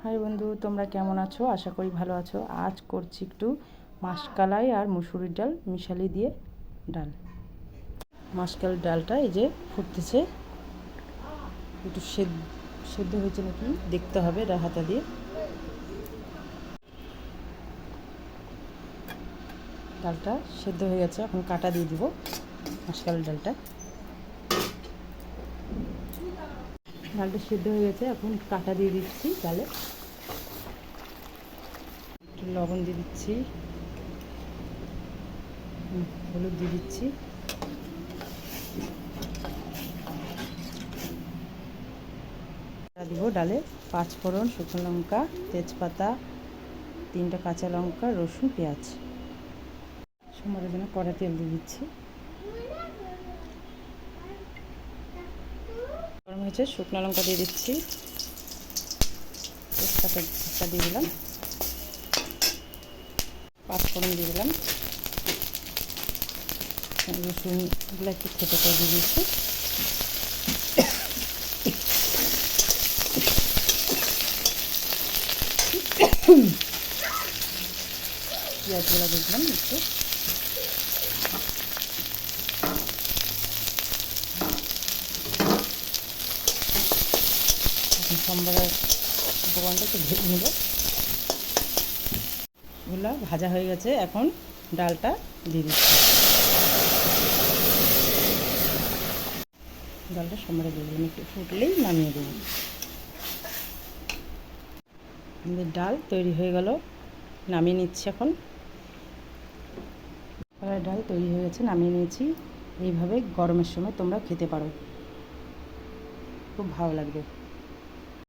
High বন্ধু, তোমরা কেমন আছো? আশা করি ভালো আছো। আজ করছি একটু মাসকলাই আর মুসুরির ডাল মিশালি দিয়ে ডাল। মাসকলাই ডালটা এই যে ফুটতেছে, একটু সেদ্ধ হয়েছে নাকি দেখতে হবে হাতা দিয়ে। ডালটা সেদ্ধ হয়ে গেছে, এখন কাটা দিয়ে দিব মাসকলাই ডালটা। ডালটা সেদ্ধ হয়ে গেছে, এখন কাটা দিয়ে দিচ্ছি ডালে। একটু লবণ দিয়ে দিচ্ছি, হলুদ দিয়ে দিচ্ছি, দিব ডালে 5 ফোড়ন, শুকনো লঙ্কা, তেজপাতা, 3টা কাঁচা লঙ্কা, রসুন, পেঁয়াজ। সম্বারের জন্য কড়া তেল দিয়ে দিচ্ছি। গরম হয়েছে, শুকনো লঙ্কা দিয়ে দিচ্ছি, তেজপাতা দিয়ে দিলাম, 5 ফোড়ন দিয়ে দিলাম, রসুনগুলো একটু থেতো করে দিয়ে দিচ্ছি। পেঁয়াজগুলো দিলাম একটু, এখন সম্বারের উপকরণটা একটু ভেজে নেব। এগুলো ভাজা হয়ে গেছে, এখন ডালটা দিয়ে দিচ্ছি। ডালটা সম্বারে দিয়ে দিলাম, একটু ফুটলেই নামিয়ে দেব। আমাদের ডাল তৈরি হয়ে গেল, নামিয়ে নিচ্ছি। এখন ডাল তৈরি হয়ে গেছে, নামিয়ে নিয়েছি। এইভাবে গরমের সময় তোমরা খেতে পারো, খুব ভালো লাগবে।